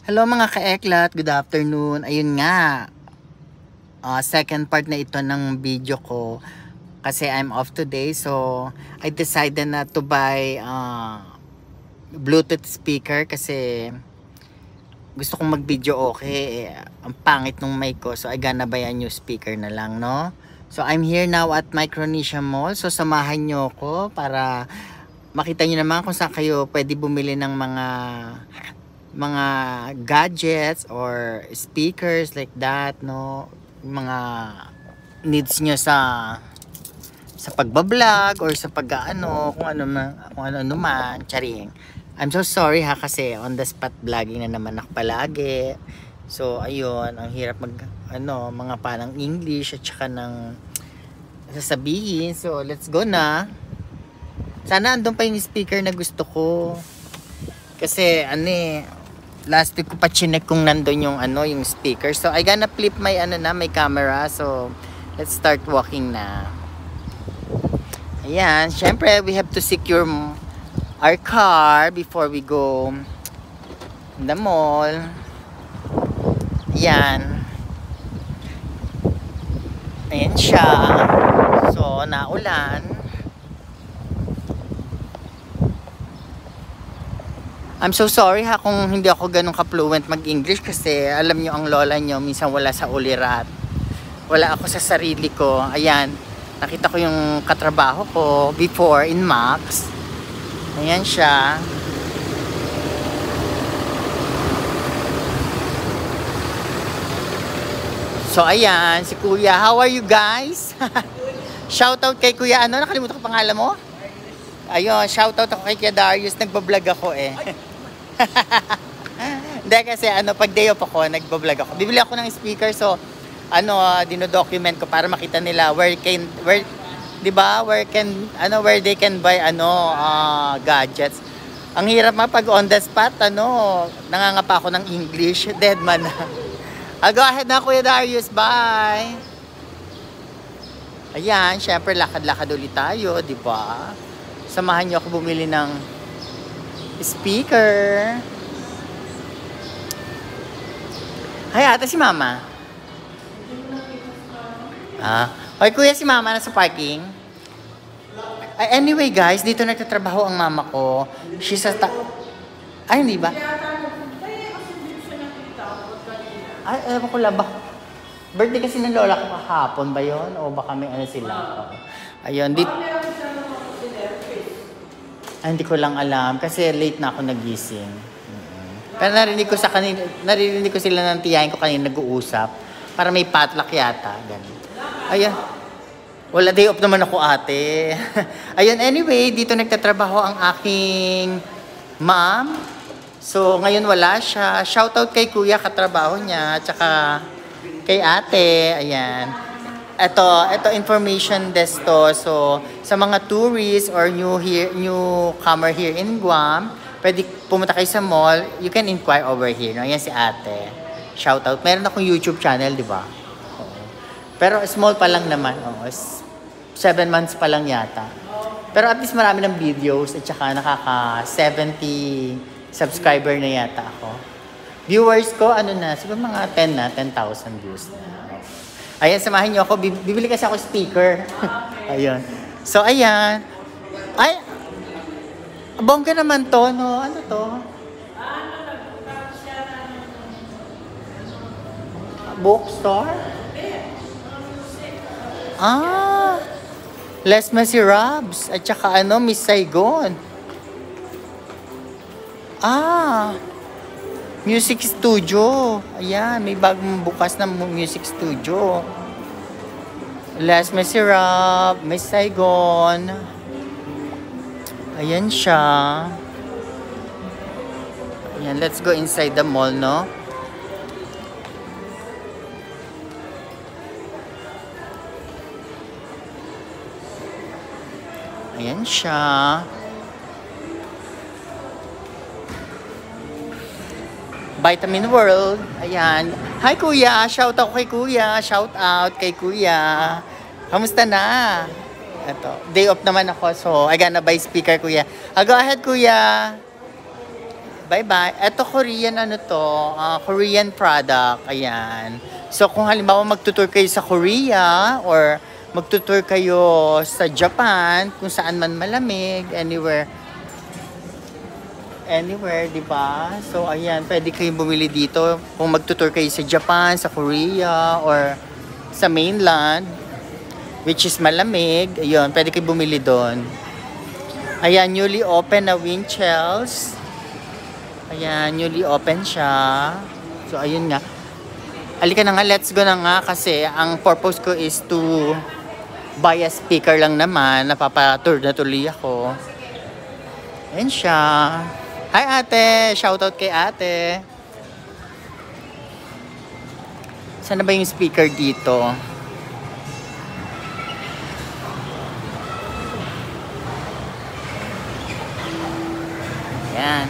Hello mga ka-eklat, good afternoon. Ayun nga, second part na ito ng video ko kasi I'm off today. So, I decided na to buy Bluetooth speaker kasi gusto kong mag-video okay. Ang pangit nung mic ko, so I gonna buy a new speaker na lang, no? So, I'm here now at Micronesia Mall. So, samahan nyo ko para makita nyo naman kung saan kayo pwede bumili ng mga gadgets or speakers like that, no? Mga needs nyo sa pagbablog or sa pag-ano, kung ano man, charing. I'm so sorry ha kasi on the spot vlogging na naman ako palagi. So ayun, ang hirap mga panang English at saka ng sasabihin. So let's go na. Sana andun pa yung speaker na gusto ko. Kasi last week ko pa chinek kung nandun yung speaker. So I gonna flip my my camera. So let's start walking na. Ayan, syempre we have to secure our car before we go in the mall. Ayan. Ayan siya. So naulan. I'm so sorry ha kung hindi ako ganun ka-fluent mag-English kasi alam nyo ang lola nyo minsan wala sa ulirat. Wala ako sa sarili ko. Ayan, nakita ko yung katrabaho ko before in Max. Ayan siya. So ayan, si Kuya. How are you guys? Shoutout kay Kuya. Nakalimutan ko pangalan mo? Ayun, shoutout ako kay Kuya Darius. Nagbablog ako eh. Hindi kasi pag day off ako, nagbablog ako. Bibili ako ng speaker, so dino-document ko para makita nila where they can buy gadgets. Ang hirap pag on the spot, nangangapa ako ng English, dead man. I'll go ahead na Kuya Darius, bye. Ayan, syempre lakad-lakad ulit tayo, di ba? Samahan niyo ako bumili ng speaker. Hay, ata si Mama. Okay, Kuya, si Mama nasa parking. Anyway, guys, dito nagtatrabaho ang mama ko. She's a hindi ba? Ewan ko lang ba? Birthday kasi ng lola ko kahapon ba yun? O baka may sila? Ayun, hindi ko lang alam kasi late na ako nagising. Pero narinig ko sila ng tiyahin ko kanina nag-uusap para may potluck yata, ganun. Ayun. Wala, day off naman ako, ate. Ayun, anyway, dito nagtatrabaho ang aking mom. So, ngayon wala siya. Shoutout kay Kuya, katrabaho niya, tsaka kay ate. Ayan. Ito information desk to. So, sa mga tourists or newcomer here in Guam, pwede pumunta kayo sa mall, you can inquire over here. No? Yan si ate. Shout out. Meron akong YouTube channel, di ba? Pero small pa lang naman. 7 months pa lang yata. Pero at least marami ng videos at saka nakaka 70 subscriber na yata ako. Viewers ko, siguro mga 10,000 views na. Ayan, samahan niyo ako. Bibili kasi ako speaker. Ayun. So, ayan. Ay, bongga naman to, no? Ano to? Bookstore? Les Miserables. At saka Miss Saigon. Music studio. Ayan, may bagong bukas na music studio. Les Miserables, Miss Saigon. Ayan siya. Ayan, let's go inside the mall, no? Ayan siya. Vitamin World. Ayan. Hi, Kuya. Shout out kay Kuya. Shout out kay Kuya. Kamusta na? Ito. Day off naman ako. So, I gonna buy speaker, Kuya. Go ahead, Kuya. Bye-bye. Ito Korean ano to, Korean product. Ayan. So kung halimbawa magtutour kayo sa Korea or magtutour kayo sa Japan, kung saan man malamig, anywhere, di ba? So ayan, pwede kayong bumili dito kung magtutour kayo sa Japan, sa Korea, or sa mainland, which is malamig. Ayun, pwede kayong bumili doon. Ayan, newly open na Winchell's. Ayan, newly open siya. So, ayun nga. Halika na nga, let's go na nga kasi ang purpose ko is to buy a speaker lang naman. Napapatour na tuloy ako. Ayan siya. Hi ate! Shoutout kay ate. Saan na ba yung speaker dito? Ayan.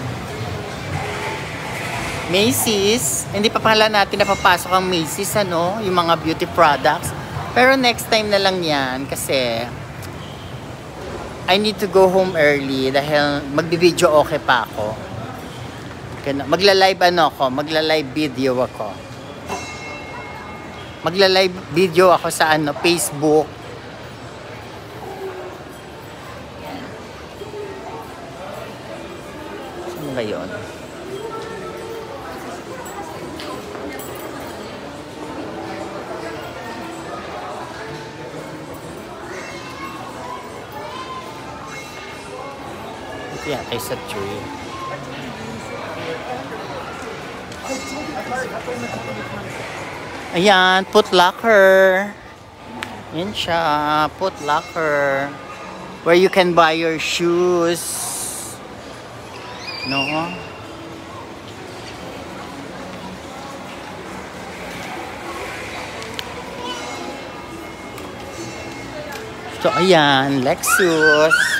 Macy's, hindi pa pala natin napapasok ang Macy's, ano, yung mga beauty products. Pero next time na lang yan kasi I need to go home early dahil magbi-video okay pa ako. Magla-live magla-live video ako. Magla-live video ako sa Facebook. Saan ba yun? Yeah, I said tree. Ayan, Foot Locker. Yan siya, Foot Locker. Where you can buy your shoes. No? So, ayan, Lexus.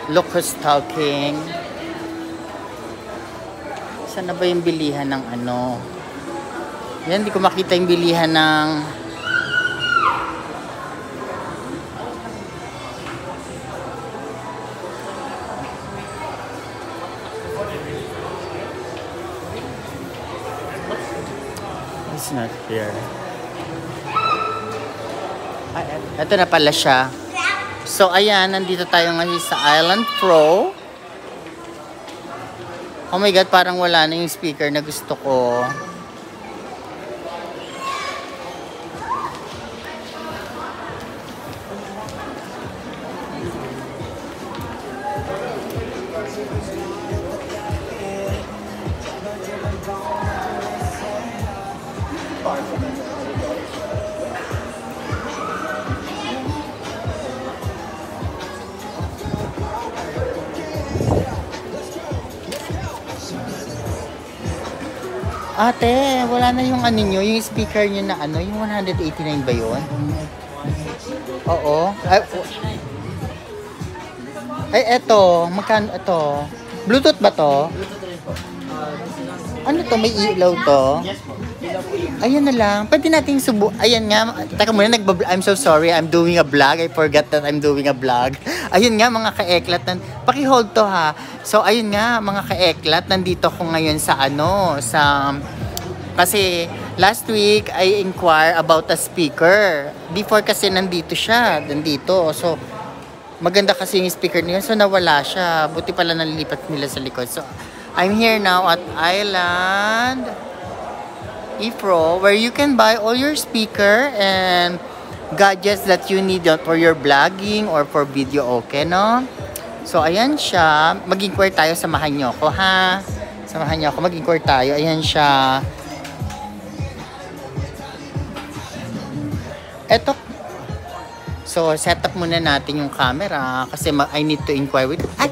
Look who's talking. Saan na ba yung bilihan ng ano? Yan, hindi ko makita yung bilihan ng it's not here. Ay, ito na pala siya. So, ayan, nandito tayo ngayon sa Island Pro. Oh my God, parang wala na yung speaker na gusto ko. Ate, wala na yung ano nyo, yung speaker nyo na ano, yung 189 ba yun? Oo. Ay, eto, magkano ito? Bluetooth ba to? Bluetooth rin po. Ano to, may ilaw to? Yes po. Ilaw po yung... Ayan na lang. Pwede nating Ayan nga. Teka muna, I'm so sorry. I'm doing a vlog. I forgot that I'm doing a vlog. Ayun nga, mga kaeklat. Paki-hold to ha. So, ayun nga, mga kaeklat. Nandito ko ngayon sa kasi last week, I inquire about a speaker. Before kasi nandito siya. Nandito. So, maganda kasi yung speaker niya. So, nawala siya. Buti pala nalilipat nila sa likod. So, I'm here now at Island ePro, where you can buy all your speaker and gadgets that you need for your vlogging or for video, okay, no? So, ayan siya. Mag-inquire tayo. Samahan nyo ako, ha? Samahan nyo ako. Mag-inquire tayo. Ayan siya. Eto. So, set up muna natin yung camera kasi I need to inquire with... Ay!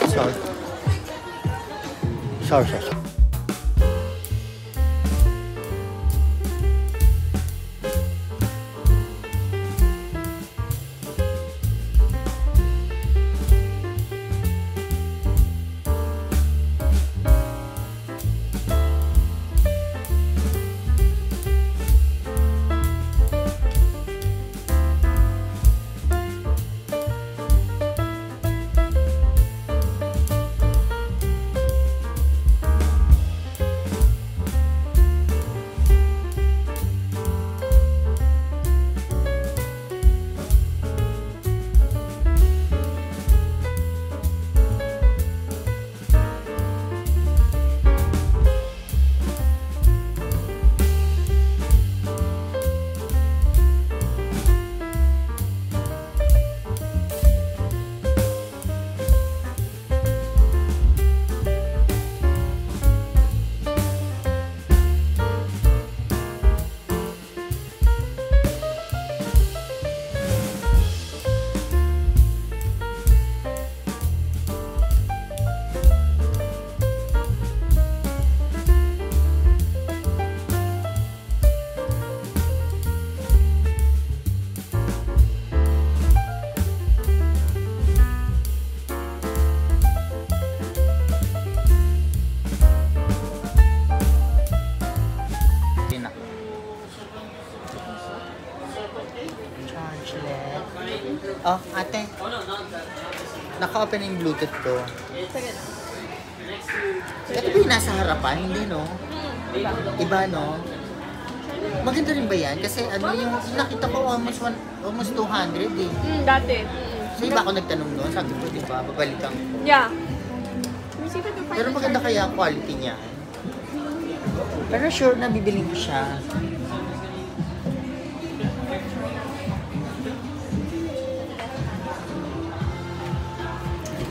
Sorry. Sorry. Oh, ate. Naka-open yung Bluetooth ko. Ito ba yung nasa harapan? Hindi, no? Iba, no? Maganda rin ba yan? Kasi ano yung nakita ko almost 200 eh. Dati. So iba ako nagtanong noon, sabi ko, di ba, babalikan ko. Yeah. Pero maganda kaya ang quality niya. Pero sure na bibiling ko siya.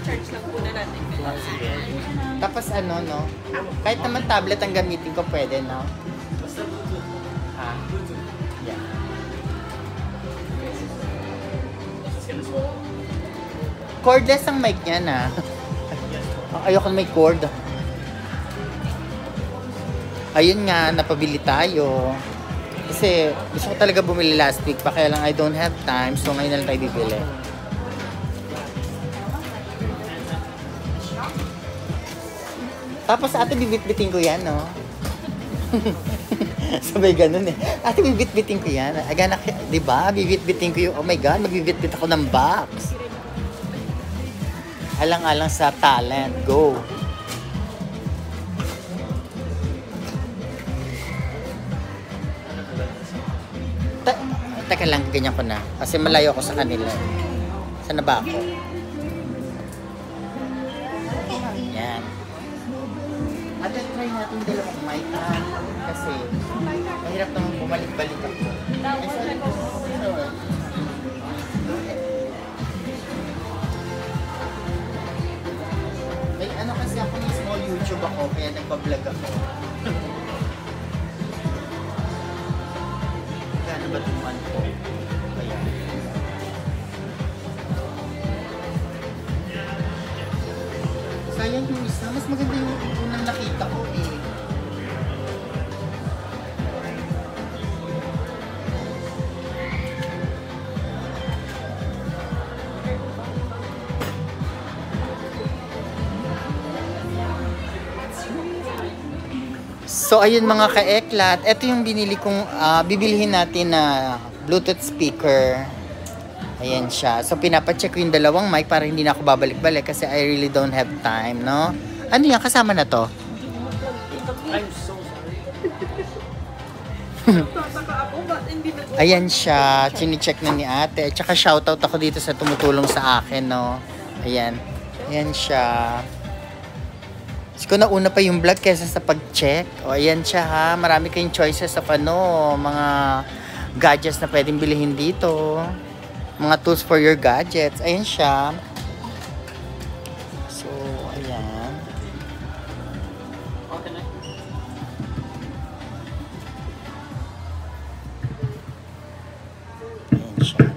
Charge lang muna natin. Sige. Tapos ano, no? Kahit naman tablet ang gamitin ko, pwede, no? Ah. Yeah. Cordless ang mic niya, na. Ayoko may cord. Ayun nga, napabili tayo. Kasi gusto ko talaga bumili last week pa, kaya lang I don't have time, so ngayon na lang tayo bibili. Tapos ate, bibit-bitin ko yan, no? Sabay ganun eh. Ate, bibit-bitin ko yan. Aganak, di ba? Bibit-bitin ko yung, oh my God, magbibit-bit ako ng box. Alang-alang sa talent. Go! Teka lang, ganyan ko na. Kasi malayo ako sa kanila. Saan na ba ako? Yan. At try natin dalawang mic na. Kasi mahirap naman bumalik-balik ako. May ano kasi ako ng small YouTube ako, kaya nagpa-vlog ako. Gana ba itong man ko? Kaya. Sayang yung isa. Mas maganda yung unang nakita ko eh. So ayun mga ka-eklat, ito yung binili kong bibilhin natin na Bluetooth speaker. Ayan siya. So pinapacheck ko yung dalawang mic para hindi na ako babalik-balik kasi I really don't have time, no? Ano yan? Kasama na to? I'm so sorry. Ayan siya. Chine-check na ni ate. At saka shoutout ako dito sa tumutulong sa akin, no? Ayan. Ayan siya. Ko nauna pa yung vlog kesa sa pag-check. O, ayan siya ha. Marami kayong choices of ano, mga gadgets na pwedeng bilhin dito. Mga tools for your gadgets. Ayan siya. So, ayan. Ayan siya.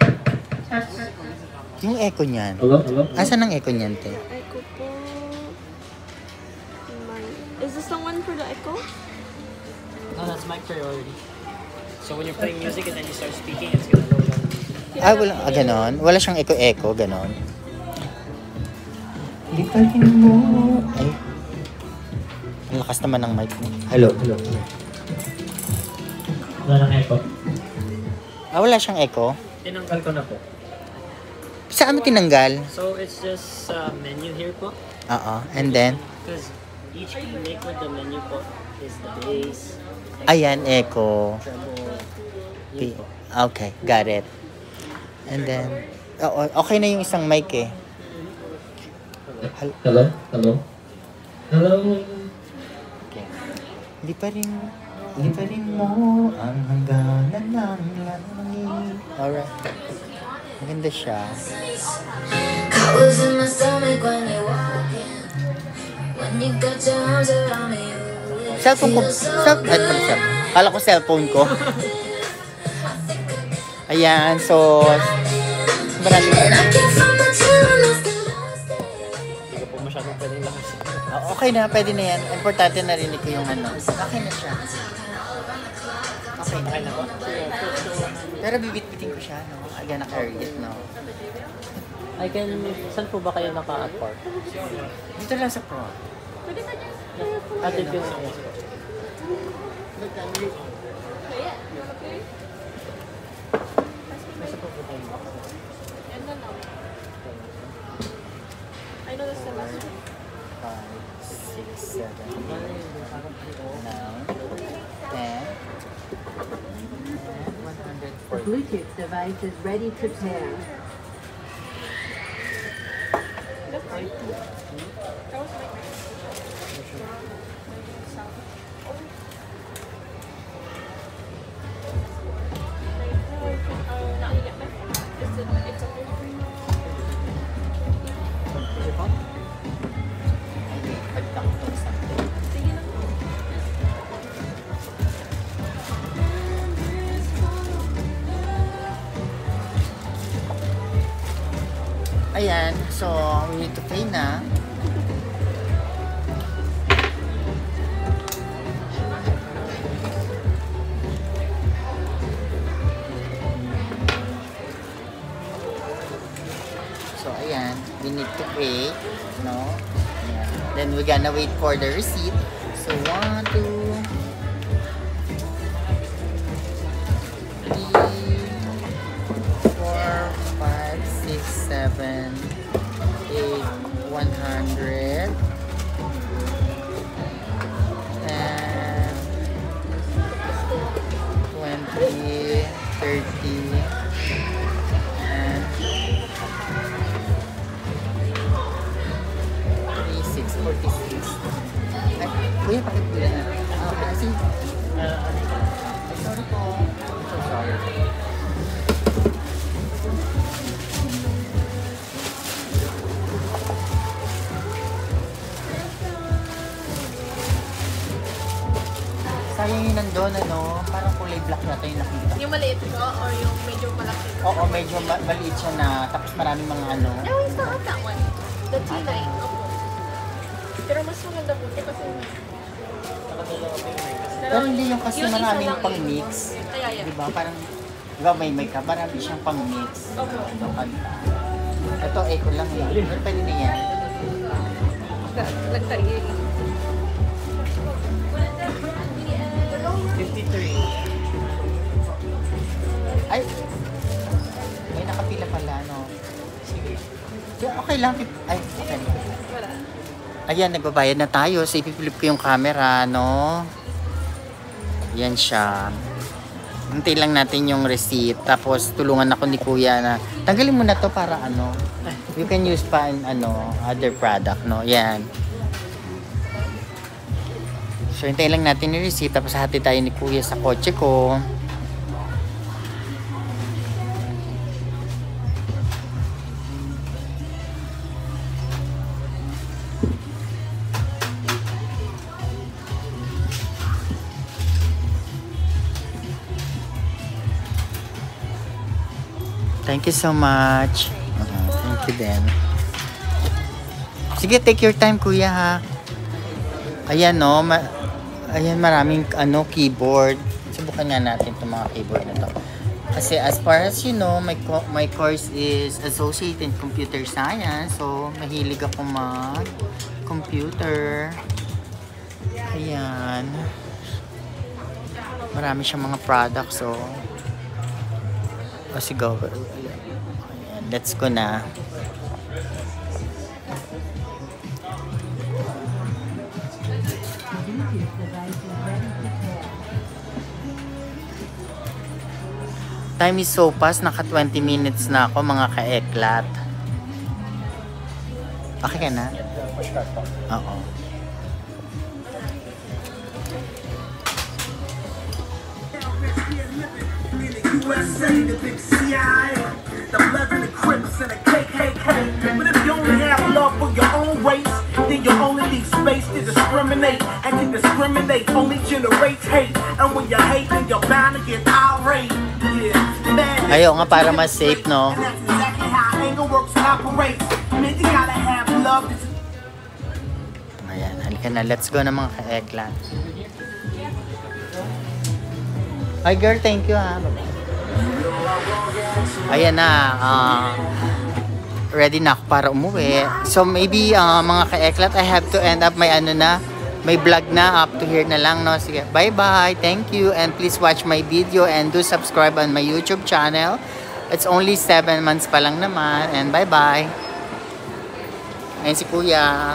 Yung echo niyan. Hello, hello. Asan ang echo niyan, te? Echo po. Is this the one for the echo? No, that's mic priority. So when you're playing music and then you start speaking, it's gonna load on the music. Wala, ganon. Wala siyang echo-echo, ganon. Lipahin mo. Ay. Ang lakas naman ng mic mo. Hello, hello. Wala nang echo. Wala siyang echo. Tinanggal ko na po. Saan mo tinanggal? So it's just menu here po. Oo. And then? Because each make with the menu po is the bass, Ayan, echo. treble, yun po. Okay, got it. And then, okay na yung isang mic eh. Hello, hello. Hello. Okay. Liparin mo ang hangganan ng langit. Alright. Maganda siya. Was in my stomach when you walk in. When you got your arms around me, Cellphone ko. Kala ko cellphone ko. Ayan, so marami ka. I can't find my time, I still lost it. Hindi ko po masyadong pwedeng lakas. Okay na, pwede na yan. Importante narinig ko yung ano. Okay na siya. Okay na. Okay na po. Pero bibit-bitin ko siya, no? Aga na-carry it, no? I can, saan po ba kayo naka-apport? Dito lang sa pro. Atin yung The Bluetooth device is ready to pair. Ayan, so we need to pay na. So ayan, we need to pay, no? Ayan. Then we're gonna wait for the receipt. So 1, 2, 3, 4, 5, 6, 7, 8, 100, and 20, 30, and 36, 46. Ay, kuya, pakipila na. Kasi, sorry po. I'm so sorry. Sayang yun nandun, ano, parang kulay black yata yung nakita. Yung maliit ko or yung medyo malaki? Oo, medyo maliit siya na, tapos maraming mga ano. No, it's not that one. The T9. Opo. Pero mas maganda po ito kasi... Pero hindi yung kasi Yun, isa maraming lang pang eh. mix. Kaya yan. Diba? Parang, diba may ka, marami siyang pang mix. Opo. Ito, kanta. Ito, echo lang yan. Pero pwede na yan. Nagtayo. 53. Ay, may nakapila pala, no? Sige. Okay lang. Ay, okay. Wala. Ayan, nagbabayad na tayo. So, ipipilip ko yung camera, no? Yan siya. Hintay lang natin yung receipt. Tapos, tulungan ako ni Kuya na, tanggalin mo na to para ano, you can use pa in, ano, other product, no? Yan. So, hintay lang natin yung receipt. Tapos, hati tayo ni Kuya sa kotse ko. Thank you so much. Thank you din. Sige, take your time, Kuya, ha. Ayan, no. Ayan, maraming ano, keyboard. Subukan nga natin itong mga keyboard na to. Kasi as far as you know, my course is Associated Computer Science. So, mahilig ako mag-computer. Ayan. Marami siyang mga products, so... O, sige. Ayan, let's go na. Time is so fast, naka 20 minutes na ako mga ka-eklat. Okay ka na? Oo. USA, the big CIA, the Bloods and the Crips and the KKK. But if you only have love for your own race, then you only need space to discriminate. And to discriminate only generates hate. And when you hate, then you're bound to get irate. Yeah, man. Ayaw nga para mas safe, no? And that's exactly how anger works and operates. Man, you gotta have love. Ayan, halika na. Let's go na mga ka-eklat. Hi girl, thank you ha. Ayan na, ready na ako para umuwi. So maybe mga ka-eklat, I have to end up my ano na, may vlog na, up to here na lang, no? Sige, bye bye, thank you, and please watch my video and do subscribe on my YouTube channel. It's only 7 months pa lang naman, and bye bye. Ayan si Kuya.